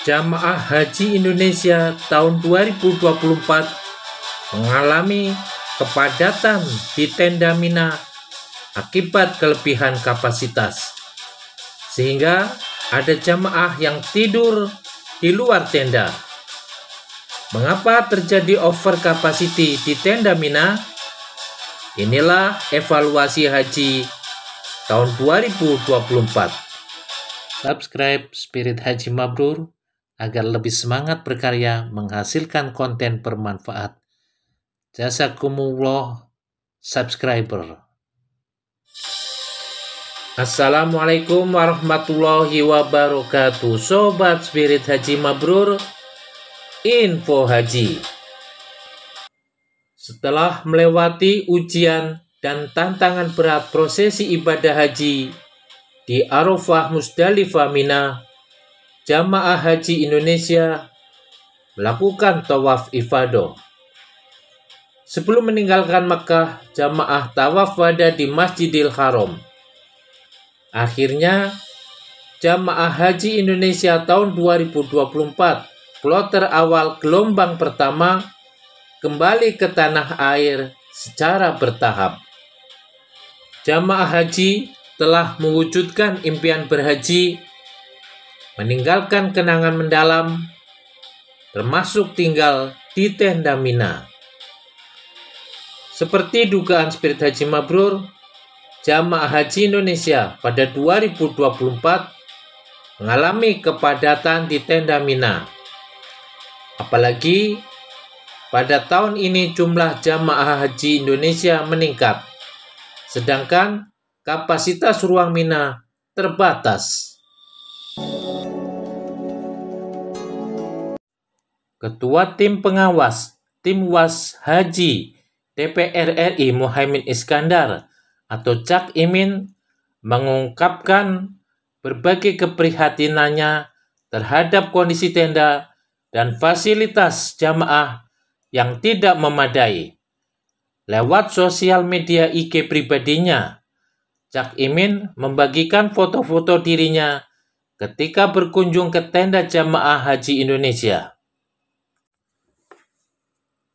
Jamaah Haji Indonesia tahun 2024 mengalami kepadatan di tenda Mina akibat kelebihan kapasitas, sehingga ada jamaah yang tidur di luar tenda. Mengapa terjadi over capacity di tenda Mina? Inilah evaluasi haji tahun 2024. Subscribe Spirit Haji Mabrur agar lebih semangat berkarya menghasilkan konten bermanfaat. Jazakumullah subscriber. Assalamualaikum warahmatullahi wabarakatuh. Sobat Spirit Haji Mabrur, info haji. Setelah melewati ujian dan tantangan berat prosesi ibadah haji di Arafah, Musdalifah, Mina, jamaah haji Indonesia melakukan tawaf ifadah. Sebelum meninggalkan Mekah, jamaah tawaf wada di Masjidil Haram. Akhirnya, jamaah haji Indonesia tahun 2024, kloter awal gelombang pertama, kembali ke tanah air secara bertahap. Jamaah haji telah mewujudkan impian berhaji, meninggalkan kenangan mendalam, termasuk tinggal di tenda Mina. Seperti dugaan Spirit Haji Mabrur, jamaah haji Indonesia pada 2024 mengalami kepadatan di tenda Mina. Apalagi pada tahun ini jumlah jamaah haji Indonesia meningkat, sedangkan kapasitas ruang Mina terbatas. Ketua Tim Pengawas Tim Was Haji DPR RI Muhaimin Iskandar atau Cak Imin mengungkapkan berbagai keprihatinannya terhadap kondisi tenda dan fasilitas jamaah yang tidak memadai. Lewat sosial media IG pribadinya, Cak Imin membagikan foto-foto dirinya ketika berkunjung ke tenda jamaah haji Indonesia.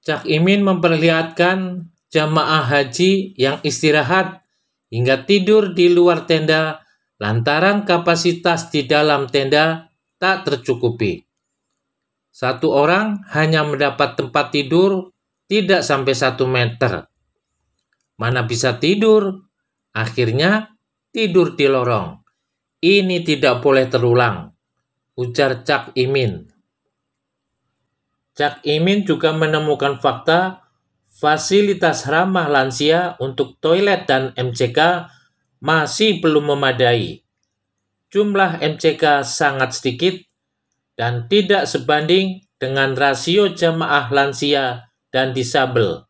Cak Imin memperlihatkan jamaah haji yang istirahat hingga tidur di luar tenda lantaran kapasitas di dalam tenda tak tercukupi. Satu orang hanya mendapat tempat tidur tidak sampai 1 meter. Mana bisa tidur? Akhirnya tidur di lorong. Ini tidak boleh terulang, ujar Cak Imin. Cak Imin juga menemukan fakta fasilitas ramah lansia untuk toilet dan MCK masih belum memadai. Jumlah MCK sangat sedikit dan tidak sebanding dengan rasio jamaah lansia dan disabel.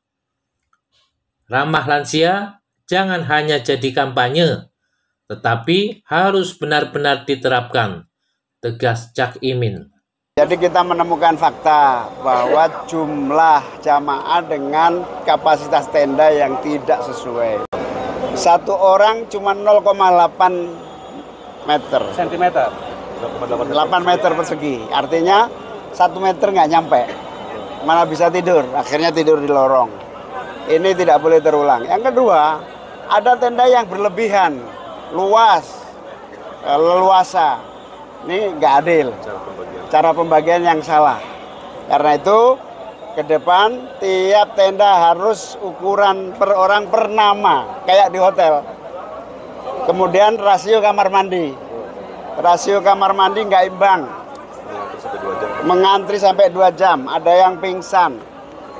Ramah lansia jangan hanya jadi kampanye, tetapi harus benar-benar diterapkan, tegas Cak Imin. Jadi kita menemukan fakta bahwa jumlah jamaah dengan kapasitas tenda yang tidak sesuai. Satu orang cuma 0,8 meter. Sentimeter. 8 meter persegi. Artinya 1 meter nggak nyampe. Mana bisa tidur? Akhirnya tidur di lorong. Ini tidak boleh terulang. Yang kedua, ada tenda yang berlebihan, luas, leluasa. Ini nggak adil. Cara pembagian yang salah. Karena itu ke depan tiap tenda harus ukuran per orang per nama kayak di hotel. Kemudian rasio kamar mandi. Rasio kamar mandi nggak imbang. Mengantri sampai 2 jam. Ada yang pingsan.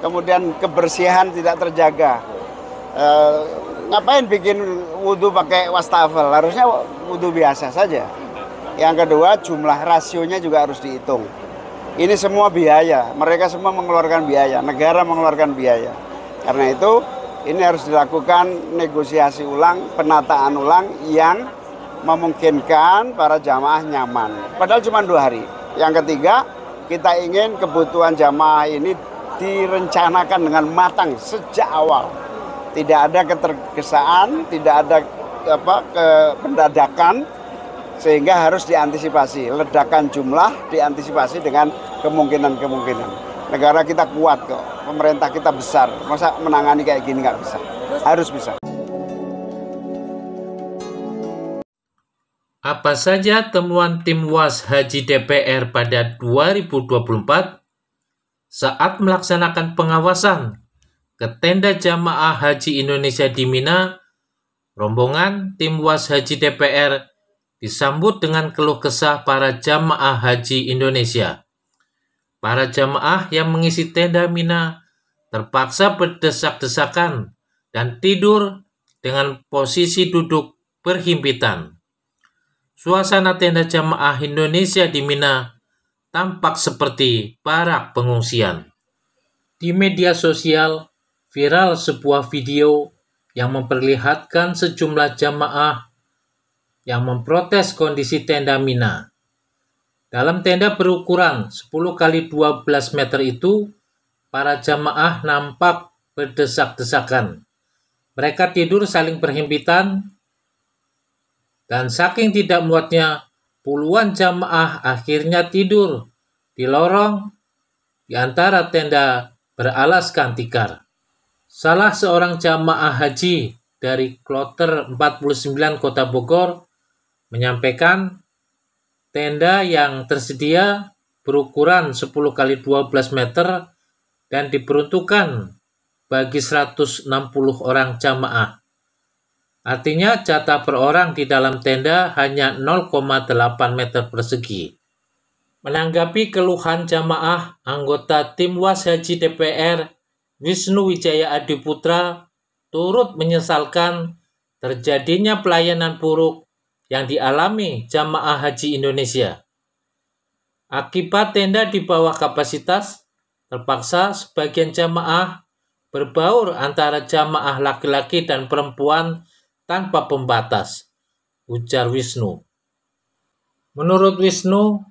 Kemudian kebersihan tidak terjaga. Ngapain bikin wudhu pakai wastafel? Harusnya wudhu biasa saja. Yang kedua, jumlah rasionya juga harus dihitung. Ini semua biaya, mereka semua mengeluarkan biaya, negara mengeluarkan biaya. Karena itu, ini harus dilakukan negosiasi ulang, penataan ulang yang memungkinkan para jamaah nyaman. Padahal cuma 2 hari. Yang ketiga, kita ingin kebutuhan jamaah ini direncanakan dengan matang sejak awal. Tidak ada ketergesaan, tidak ada pendadakan, Sehingga harus diantisipasi, ledakan jumlah diantisipasi dengan kemungkinan-kemungkinan. Negara kita kuat kok, pemerintah kita besar, masa menangani kayak gini nggak bisa? Harus bisa. Apa saja temuan tim UAS Haji DPR pada 2024 saat melaksanakan pengawasan ke tenda jamaah haji Indonesia di Mina? Rombongan tim UAS Haji DPR disambut dengan keluh kesah para jamaah haji Indonesia. Para jamaah yang mengisi tenda Mina terpaksa berdesak-desakan dan tidur dengan posisi duduk berhimpitan. Suasana tenda jamaah Indonesia di Mina tampak seperti barak pengungsian. Di media sosial viral sebuah video yang memperlihatkan sejumlah jamaah yang memprotes kondisi tenda Mina. Dalam tenda berukuran 10 x 12 meter itu, para jamaah nampak berdesak-desakan. Mereka tidur saling berhimpitan, dan saking tidak muatnya, puluhan jamaah akhirnya tidur di lorong di antara tenda beralaskan tikar. Salah seorang jamaah haji dari Kloter 49 Kota Bogor menyampaikan tenda yang tersedia berukuran 10 x 12 meter dan diperuntukkan bagi 160 orang jamaah. Artinya jatah per orang di dalam tenda hanya 0,8 meter persegi. Menanggapi keluhan jamaah, anggota tim UAS Haji DPR Wisnu Wijaya Adiputra turut menyesalkan terjadinya pelayanan buruk yang dialami jamaah haji Indonesia. Akibat tenda di bawah kapasitas, terpaksa sebagian jamaah berbaur antara jamaah laki-laki dan perempuan tanpa pembatas, ujar Wisnu. Menurut Wisnu,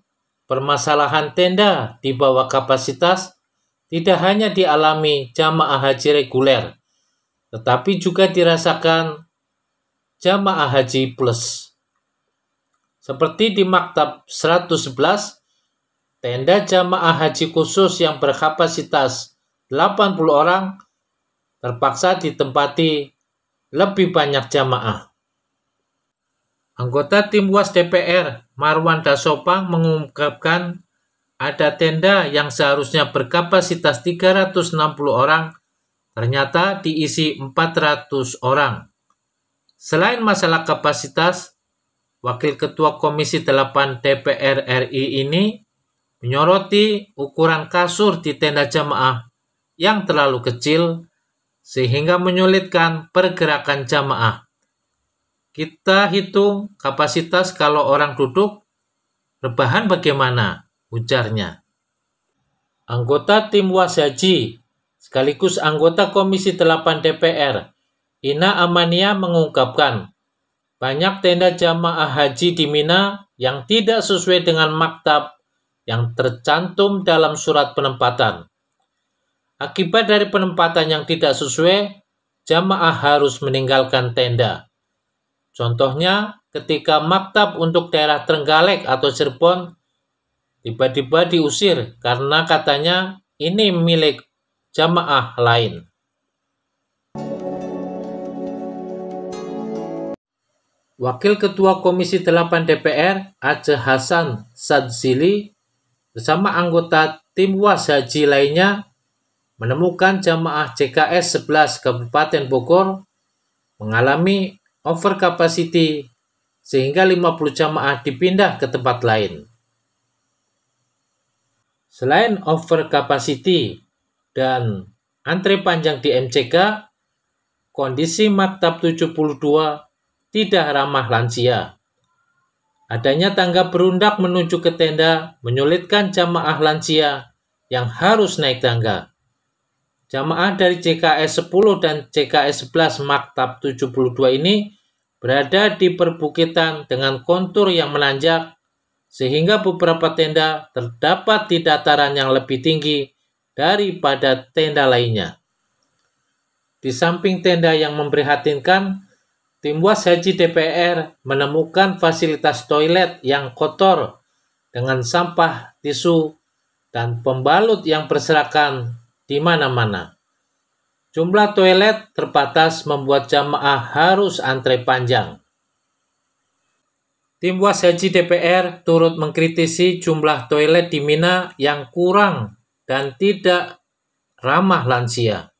permasalahan tenda di bawah kapasitas tidak hanya dialami jamaah haji reguler, tetapi juga dirasakan jamaah haji plus. Seperti di Maktab 111, tenda jamaah haji khusus yang berkapasitas 80 orang terpaksa ditempati lebih banyak jamaah. Anggota tim UAS DPR Marwan Dasopang mengungkapkan ada tenda yang seharusnya berkapasitas 360 orang ternyata diisi 400 orang. Selain masalah kapasitas, Wakil Ketua Komisi 8 DPR RI ini menyoroti ukuran kasur di tenda jamaah yang terlalu kecil sehingga menyulitkan pergerakan jamaah. Kita hitung kapasitas kalau orang duduk, rebahan bagaimana? Ujarnya. Anggota tim UAS Haji, sekaligus anggota Komisi 8 DPR, Ina Amania mengungkapkan, banyak tenda jamaah haji di Mina yang tidak sesuai dengan maktab yang tercantum dalam surat penempatan. Akibat dari penempatan yang tidak sesuai, jamaah harus meninggalkan tenda. Contohnya, ketika maktab untuk daerah Trenggalek atau Cirebon tiba-tiba diusir karena katanya ini milik jamaah lain. Wakil Ketua Komisi 8 DPR Aceh Hasan Sadzili bersama anggota tim UAS Haji lainnya menemukan jamaah CKS 11 Kabupaten Bogor mengalami over capacity sehingga 50 jamaah dipindah ke tempat lain. Selain over capacity dan antre panjang di MCK, kondisi Maktab 72 tidak ramah lansia. Adanya tangga berundak menuju ke tenda menyulitkan jamaah lansia yang harus naik tangga. Jamaah dari CKS 10 dan CKS 11 Maktab 72 ini berada di perbukitan dengan kontur yang menanjak, sehingga beberapa tenda terdapat di dataran yang lebih tinggi daripada tenda lainnya. Di samping tenda yang memprihatinkan, Tim UAS Haji DPR menemukan fasilitas toilet yang kotor dengan sampah, tisu, dan pembalut yang berserakan di mana-mana. Jumlah toilet terbatas membuat jamaah harus antre panjang. Tim UAS Haji DPR turut mengkritisi jumlah toilet di Mina yang kurang dan tidak ramah lansia.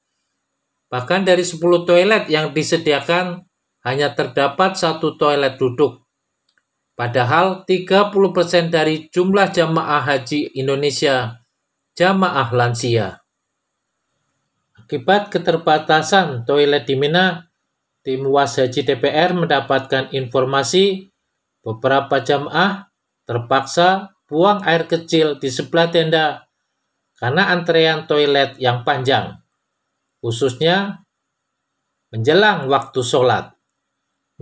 Bahkan dari 10 toilet yang disediakan, hanya terdapat 1 toilet duduk. Padahal 30% dari jumlah jamaah haji Indonesia jamaah lansia. Akibat keterbatasan toilet di Mina, tim UAS Haji DPR mendapatkan informasi beberapa jamaah terpaksa buang air kecil di sebelah tenda karena antrean toilet yang panjang, khususnya menjelang waktu sholat.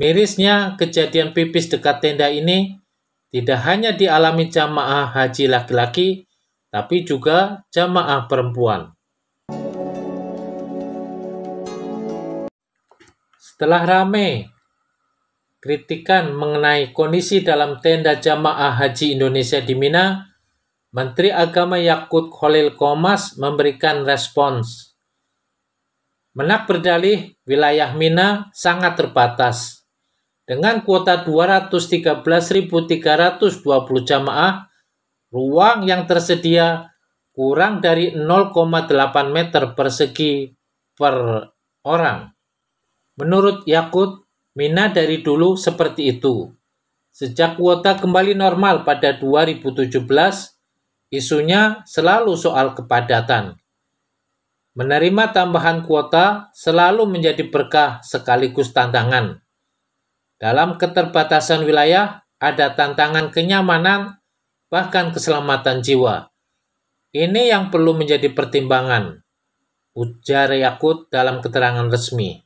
Mirisnya, kejadian pipis dekat tenda ini tidak hanya dialami jamaah haji laki-laki, tapi juga jamaah perempuan. Setelah ramai kritikan mengenai kondisi dalam tenda jamaah haji Indonesia di Mina, Menteri Agama Yakut Khalil Qomas memberikan respons. Menak berdalih wilayah Mina sangat terbatas. Dengan kuota 213.320 jamaah, ruang yang tersedia kurang dari 0,8 meter persegi per orang. Menurut Yakut, Mina dari dulu seperti itu. Sejak kuota kembali normal pada 2017, isunya selalu soal kepadatan. Menerima tambahan kuota selalu menjadi berkah sekaligus tantangan. Dalam keterbatasan wilayah, ada tantangan kenyamanan, bahkan keselamatan jiwa. Ini yang perlu menjadi pertimbangan, ujar Yakut dalam keterangan resmi.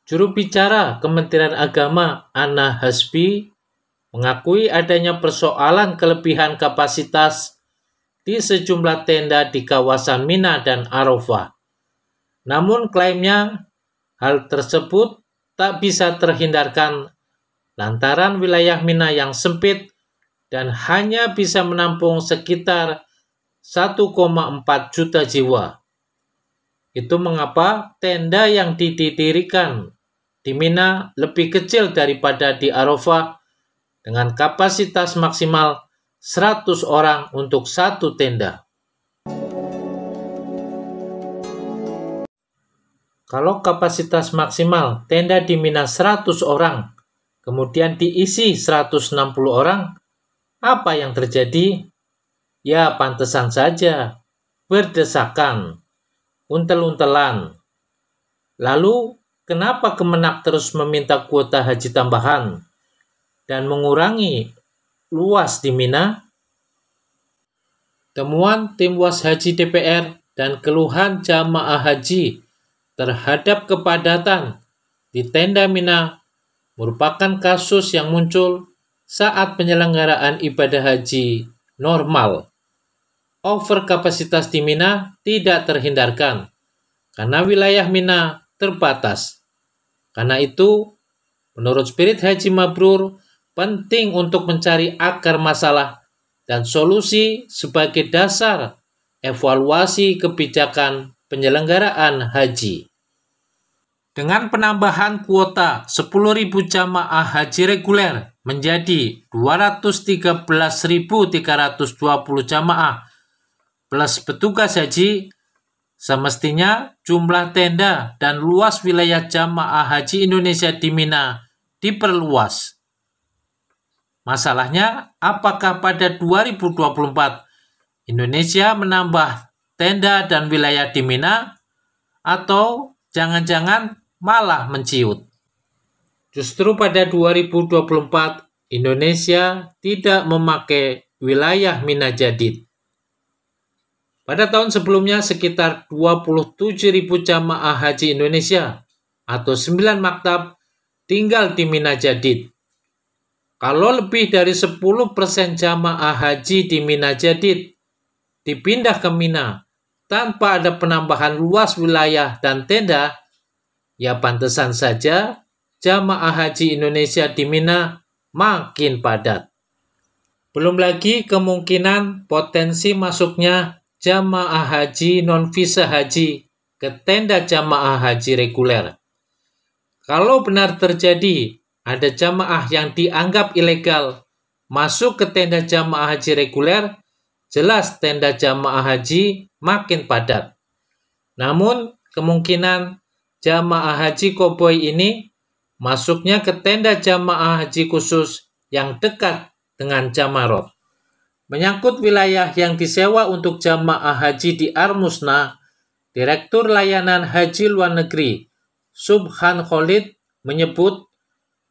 Juru bicara Kementerian Agama Ana Hasbi mengakui adanya persoalan kelebihan kapasitas di sejumlah tenda di kawasan Mina dan Arafah. Namun klaimnya hal tersebut tak bisa terhindarkan lantaran wilayah Mina yang sempit dan hanya bisa menampung sekitar 1,4 juta jiwa. Itu mengapa tenda yang didirikan di Mina lebih kecil daripada di Arafah dengan kapasitas maksimal 100 orang untuk satu tenda. Kalau kapasitas maksimal tenda di Mina 100 orang, kemudian diisi 160 orang, apa yang terjadi? Ya, pantesan saja, berdesakan, untel-untelan. Lalu, kenapa Kemenak terus meminta kuota haji tambahan dan mengurangi luas di Mina? Temuan tim UAS Haji DPR dan keluhan jamaah haji terhadap kepadatan di tenda Mina merupakan kasus yang muncul saat penyelenggaraan ibadah haji normal. Overkapasitas di Mina tidak terhindarkan karena wilayah Mina terbatas. Karena itu, menurut Spirit Haji Mabrur, penting untuk mencari akar masalah dan solusi sebagai dasar evaluasi kebijakan penyelenggaraan haji. Dengan penambahan kuota 10.000 jamaah haji reguler menjadi 213.320 jamaah plus petugas haji, semestinya jumlah tenda dan luas wilayah jamaah haji Indonesia di Mina diperluas. Masalahnya, apakah pada 2024 Indonesia menambah tenda dan wilayah di Mina, atau jangan-jangan malah menciut? Justru pada 2024, Indonesia tidak memakai wilayah Mina Jadid. Pada tahun sebelumnya, sekitar 27.000 jamaah haji Indonesia atau 9 maktab tinggal di Mina Jadid. Kalau lebih dari 10% jamaah haji di Mina Jadid dipindah ke Mina tanpa ada penambahan luas wilayah dan tenda, ya pantesan saja jamaah haji Indonesia di Mina makin padat. Belum lagi kemungkinan potensi masuknya jamaah haji non-visa haji ke tenda jamaah haji reguler. Kalau benar terjadi ada jamaah yang dianggap ilegal masuk ke tenda jamaah haji reguler, jelas tenda jamaah haji makin padat. Namun, kemungkinan jamaah haji koboi ini masuknya ke tenda jamaah haji khusus yang dekat dengan Jamarot. Menyangkut wilayah yang disewa untuk jamaah haji di Armusna, Direktur Layanan Haji Luar Negeri Subhan Khalid menyebut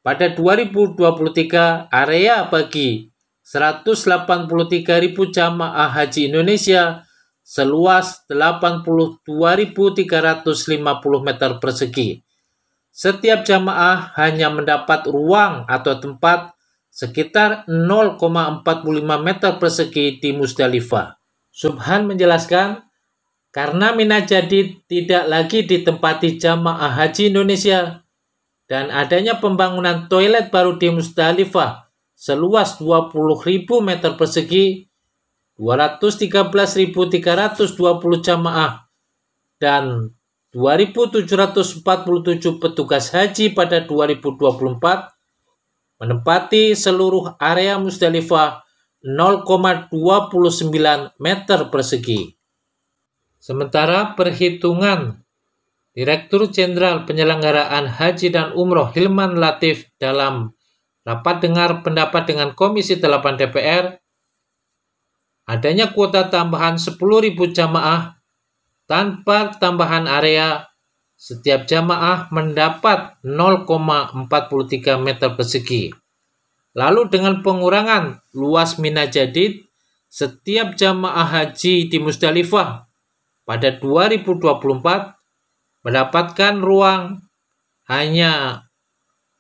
pada 2023 area bagi 183.000 jamaah haji Indonesia seluas 82.350 meter persegi. Setiap jamaah hanya mendapat ruang atau tempat sekitar 0,45 meter persegi di Musdalifah. Subhan menjelaskan, karena Mina Jadid tidak lagi ditempati jamaah haji Indonesia dan adanya pembangunan toilet baru di Musdalifah seluas 20.000 meter persegi, 213.320 jamaah dan 2.747 petugas haji pada 2024 menempati seluruh area Musdalifah 0,29 meter persegi. Sementara perhitungan Direktur Jenderal Penyelenggaraan Haji dan Umroh Hilman Latif dalam rapat dengar pendapat dengan Komisi 8 DPR, adanya kuota tambahan 10.000 jamaah tanpa tambahan area, setiap jamaah mendapat 0,43 meter persegi. Lalu dengan pengurangan luas Mina Jadid, setiap jamaah haji di Musdalifah pada 2024 mendapatkan ruang hanya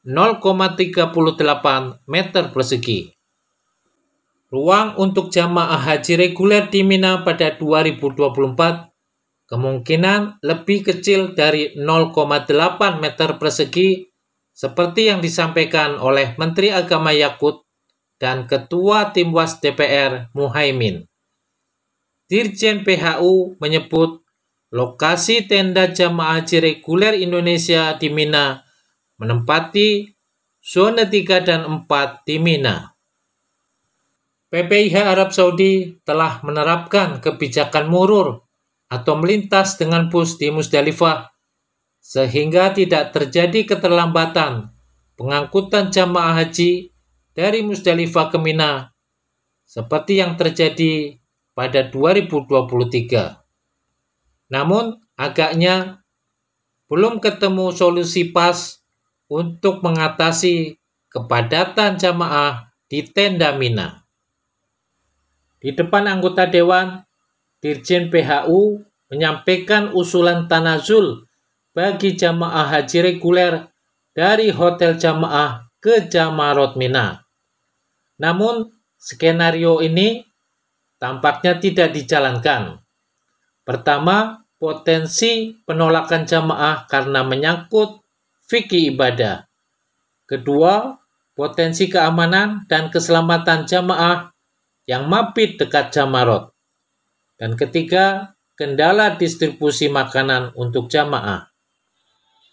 0,38 meter persegi. Ruang untuk jamaah haji reguler di Mina pada 2024 kemungkinan lebih kecil dari 0,8 meter persegi seperti yang disampaikan oleh Menteri Agama Yakut dan Ketua Tim Was DPR Muhaimin. Dirjen PHU menyebut lokasi tenda jamaah haji reguler Indonesia di Mina menempati zona 3 dan 4 di Mina. PPIH Arab Saudi telah menerapkan kebijakan murur atau melintas dengan bus di Musdalifah sehingga tidak terjadi keterlambatan pengangkutan jamaah haji dari Musdalifah ke Mina seperti yang terjadi pada 2023. Namun, agaknya belum ketemu solusi pas untuk mengatasi kepadatan jamaah di tenda Mina. Di depan anggota Dewan, Dirjen PHU menyampaikan usulan tanazul bagi jamaah haji reguler dari hotel jamaah ke Jamarot Mina. Namun, skenario ini tampaknya tidak dijalankan. Pertama, potensi penolakan jamaah karena menyangkut fikih ibadah. Kedua, potensi keamanan dan keselamatan jamaah yang mabit dekat Jamarot. Dan ketiga, kendala distribusi makanan untuk jamaah.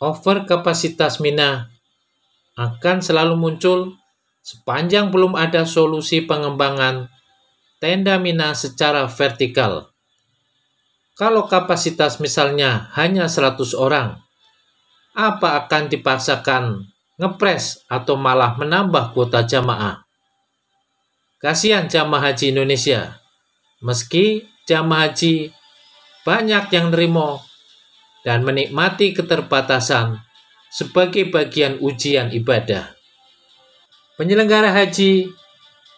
Over kapasitas Mina akan selalu muncul sepanjang belum ada solusi pengembangan tenda Mina secara vertikal. Kalau kapasitas misalnya hanya 100 orang, apa akan dipaksakan ngepres atau malah menambah kuota jamaah? Kasihan jamaah haji Indonesia, meski jamaah haji banyak yang nerimo dan menikmati keterbatasan sebagai bagian ujian ibadah. Penyelenggara haji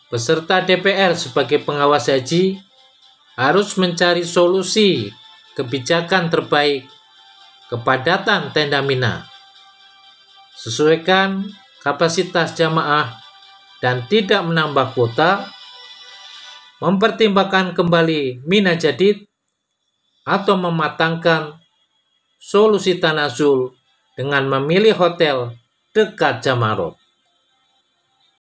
beserta DPR sebagai pengawas haji harus mencari solusi kebijakan terbaik kepadatan tenda Mina. Sesuaikan kapasitas jamaah dan tidak menambah kuota, mempertimbangkan kembali Mina Jadid, atau mematangkan solusi tanazul dengan memilih hotel dekat Jamarot.